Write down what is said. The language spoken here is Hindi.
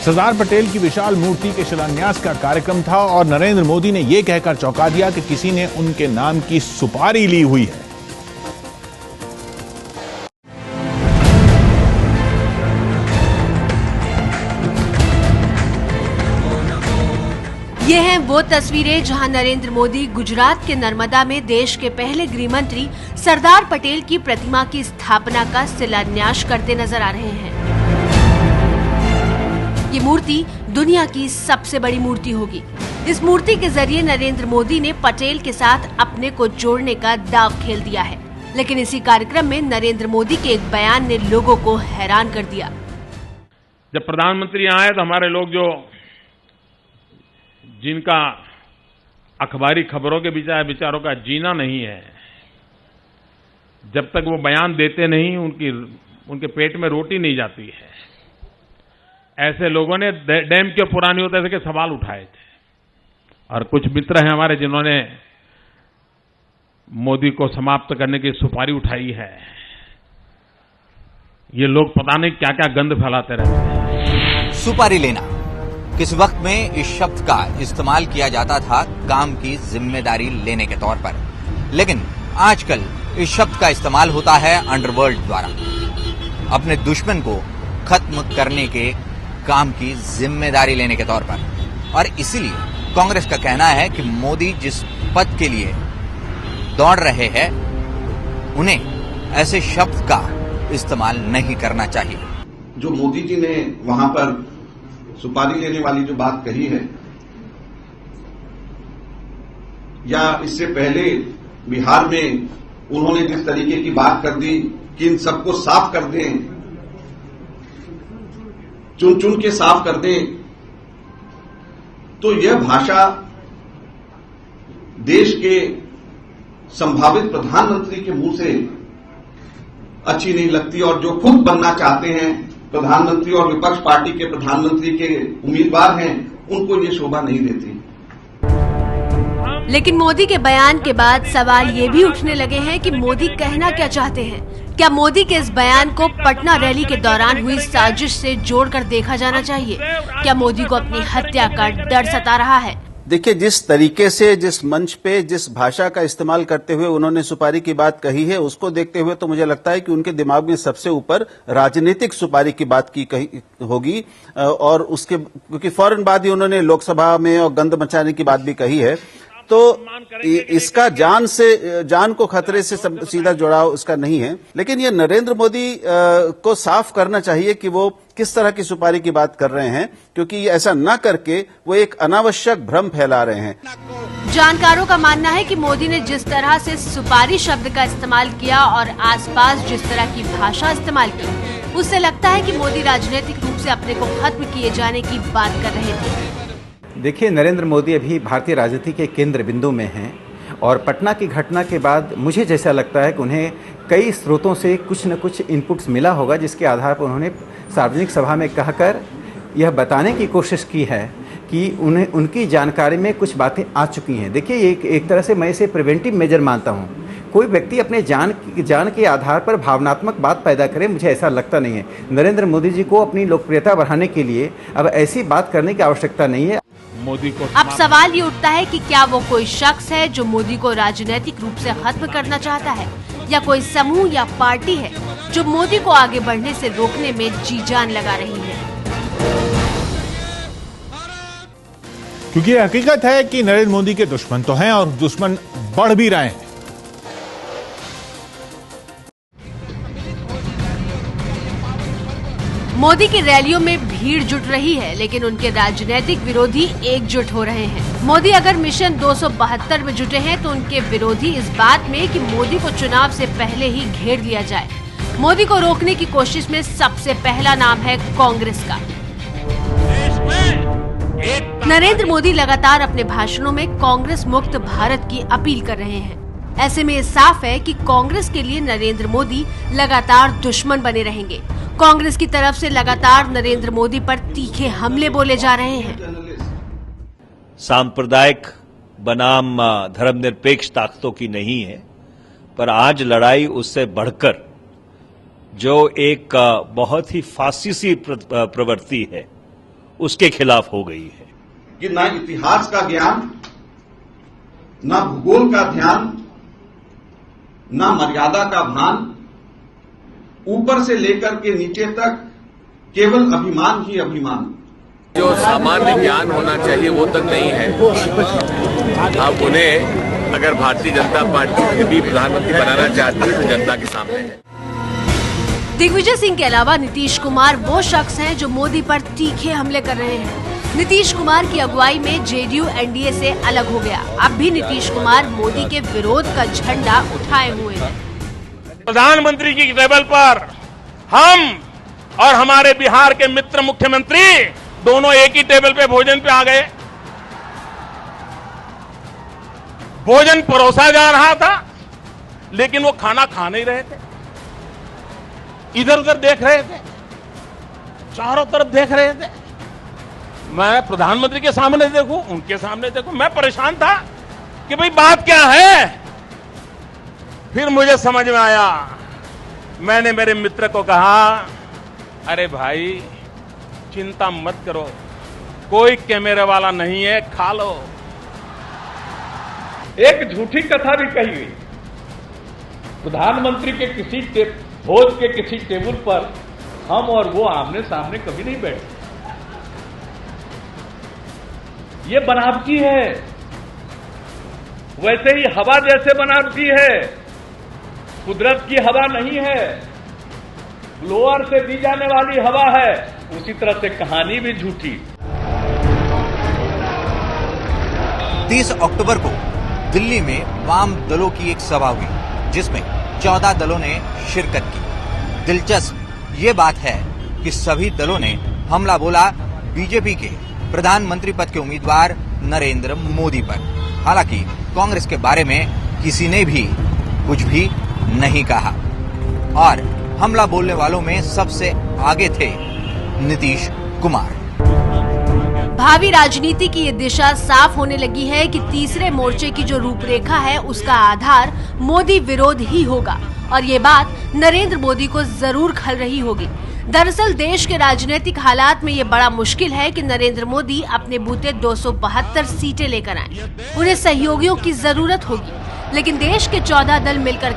सरदार पटेल की विशाल मूर्ति के शिलान्यास का कार्यक्रम था और नरेंद्र मोदी ने यह कहकर चौंका दिया कि किसी ने उनके नाम की सुपारी ली हुई है। ये हैं वो तस्वीरें जहां नरेंद्र मोदी गुजरात के नर्मदा में देश के पहले गृह मंत्री सरदार पटेल की प्रतिमा की स्थापना का शिलान्यास करते नजर आ रहे हैं। ये मूर्ति दुनिया की सबसे बड़ी मूर्ति होगी। इस मूर्ति के जरिए नरेंद्र मोदी ने पटेल के साथ अपने को जोड़ने का दांव खेल दिया है। लेकिन इसी कार्यक्रम में नरेंद्र मोदी के एक बयान ने लोगों को हैरान कर दिया। जब प्रधानमंत्री यहाँ आए तो हमारे लोग जिनका अखबारी खबरों के विचारों का जीना नहीं है, जब तक वो बयान देते नहीं उनके पेट में रोटी नहीं जाती है। ऐसे लोगों ने डैम क्यों पुरानी होते थे के सवाल उठाए थे। और कुछ मित्र हैं हमारे जिन्होंने मोदी को समाप्त करने की सुपारी उठाई है। ये लोग पता नहीं क्या क्या गंद फैलाते रहते हैं। सुपारी लेना किस वक्त में इस शब्द का इस्तेमाल किया जाता था काम की जिम्मेदारी लेने के तौर पर, लेकिन आजकल इस शब्द का इस्तेमाल होता है अंडरवर्ल्ड द्वारा अपने दुश्मन को खत्म करने के काम की जिम्मेदारी लेने के तौर पर। और इसीलिए कांग्रेस का कहना है कि मोदी जिस पद के लिए दौड़ रहे हैं उन्हें ऐसे शब्द का इस्तेमाल नहीं करना चाहिए। जो मोदी जी ने वहां पर सुपारी लेने वाली जो बात कही है, या इससे पहले बिहार में उन्होंने जिस तरीके की बात कर दी कि इन सबको साफ कर दें, चुन चुन के साफ कर दें, तो यह भाषा देश के संभावित प्रधानमंत्री के मुंह से अच्छी नहीं लगती। और जो खुद बनना चाहते हैं प्रधानमंत्री और विपक्ष पार्टी के प्रधानमंत्री के उम्मीदवार हैं, उनको ये शोभा नहीं देती। लेकिन मोदी के बयान के बाद सवाल ये भी उठने लगे हैं कि मोदी कहना क्या चाहते हैं। क्या मोदी के इस बयान को पटना रैली के दौरान हुई साजिश से जोड़कर देखा जाना चाहिए? क्या मोदी को अपनी हत्या का डर सता रहा है? देखिए, जिस तरीके से, जिस मंच पे, जिस भाषा का इस्तेमाल करते हुए उन्होंने सुपारी की बात कही है, उसको देखते हुए तो मुझे लगता है कि उनके दिमाग में सबसे ऊपर राजनीतिक सुपारी की बात की कही होगी। और उसके क्योंकि फौरन बाद ही उन्होंने लोकसभा में और गंद मचाने की बात भी कही है, तो इसका जान को खतरे से सीधा जुड़ाव उसका नहीं है। लेकिन ये नरेंद्र मोदी को साफ करना चाहिए कि वो किस तरह की सुपारी की बात कर रहे हैं, क्योंकि ऐसा न करके वो एक अनावश्यक भ्रम फैला रहे हैं। जानकारों का मानना है कि मोदी ने जिस तरह से सुपारी शब्द का इस्तेमाल किया और आसपास जिस तरह की भाषा इस्तेमाल की, उससे लगता है कि मोदी राजनीतिक रूप से अपने को खत्म किए जाने की बात कर रहे थे। देखिए, नरेंद्र मोदी अभी भारतीय राजनीति के केंद्र बिंदु में हैं और पटना की घटना के बाद मुझे जैसा लगता है कि उन्हें कई स्रोतों से कुछ न कुछ इनपुट्स मिला होगा, जिसके आधार पर उन्होंने सार्वजनिक सभा में कहकर यह बताने की कोशिश की है कि उन्हें उनकी जानकारी में कुछ बातें आ चुकी हैं। देखिए, एक तरह से मैं इसे प्रिवेंटिव मेजर मानता हूँ। कोई व्यक्ति अपने जान के आधार पर भावनात्मक बात पैदा करे, मुझे ऐसा लगता नहीं है। नरेंद्र मोदी जी को अपनी लोकप्रियता बढ़ाने के लिए अब ऐसी बात करने की आवश्यकता नहीं है। मोदी को अब सवाल ये उठता है कि क्या वो कोई शख्स है जो मोदी को राजनीतिक रूप से खत्म करना चाहता है, या कोई समूह या पार्टी है जो मोदी को आगे बढ़ने से रोकने में जी जान लगा रही है। क्योंकि हकीकत है कि नरेंद्र मोदी के दुश्मन तो हैं और दुश्मन बढ़ भी रहे हैं। मोदी की रैलियों में भीड़ जुट रही है, लेकिन उनके राजनीतिक विरोधी एकजुट हो रहे हैं। मोदी अगर मिशन 272 में जुटे हैं तो उनके विरोधी इस बात में कि मोदी को चुनाव से पहले ही घेर लिया जाए। मोदी को रोकने की कोशिश में सबसे पहला नाम है कांग्रेस का। नरेंद्र मोदी लगातार अपने भाषणों में कांग्रेस मुक्त भारत की अपील कर रहे हैं। ऐसे में साफ है कि कांग्रेस के लिए नरेंद्र मोदी लगातार दुश्मन बने रहेंगे। कांग्रेस की तरफ से लगातार नरेंद्र मोदी पर तीखे हमले बोले जा रहे हैं। सांप्रदायिक बनाम धर्मनिरपेक्ष ताकतों की नहीं है, पर आज लड़ाई उससे बढ़कर जो एक बहुत ही फासिसी प्रवृत्ति है, उसके खिलाफ हो गई है कि न इतिहास का ज्ञान, न भूगोल का ध्यान, न मर्यादा का भान, ऊपर से लेकर के नीचे तक केवल अभिमान ही अभिमान। जो सामान्य ज्ञान होना चाहिए वो तक नहीं है। अब उन्हें अगर भारतीय जनता पार्टी भी प्रधानमंत्री बनाना चाहती है तो जनता के सामने है। दिग्विजय सिंह के अलावा नीतीश कुमार वो शख्स हैं जो मोदी पर तीखे हमले कर रहे हैं। नीतीश कुमार की अगुवाई में जेडीयू एनडीए से अलग हो गया। अब भी नीतीश कुमार मोदी के विरोध का झंडा उठाए हुए हैं। प्रधानमंत्री की टेबल पर हम और हमारे बिहार के मित्र मुख्यमंत्री दोनों एक ही टेबल पे भोजन पे आ गए। भोजन परोसा जा रहा था, लेकिन वो खाना खा नहीं रहे थे, इधर उधर देख रहे थे, चारों तरफ देख रहे थे। मैं प्रधानमंत्री के सामने देखूं, उनके सामने देखूं, मैं परेशान था कि भाई बात क्या है। फिर मुझे समझ में आया। मैंने मेरे मित्र को कहा, अरे भाई चिंता मत करो, कोई कैमरे वाला नहीं है, खा लो। एक झूठी कथा भी कही गई। प्रधानमंत्री के किसी भोज के किसी टेबल पर हम और वो आमने सामने कभी नहीं बैठे। ये बनावटी है, वैसे ही हवा जैसे बनावटी है, कुदरत की हवा नहीं है, ब्लोअर से दी जाने वाली हवा है। उसी तरह से कहानी भी झूठी। 30 अक्टूबर को दिल्ली में वाम दलों की एक सभा हुई, जिसमें 14 दलों ने शिरकत की। दिलचस्प ये बात है कि सभी दलों ने हमला बोला बीजेपी के प्रधानमंत्री पद के उम्मीदवार नरेंद्र मोदी पर। हालांकि कांग्रेस के बारे में किसी ने भी कुछ भी नहीं कहा और हमला बोलने वालों में सबसे आगे थे नीतीश कुमार। भावी राजनीति की ये दिशा साफ होने लगी है कि तीसरे मोर्चे की जो रूपरेखा है उसका आधार मोदी विरोध ही होगा और ये बात नरेंद्र मोदी को जरूर खल रही होगी। दरअसल देश के राजनीतिक हालात में ये बड़ा मुश्किल है कि नरेंद्र मोदी अपने बूते 272 सीटें लेकर आए। उन्हें सहयोगियों की जरूरत होगी, लेकिन देश के 14 दल मिलकर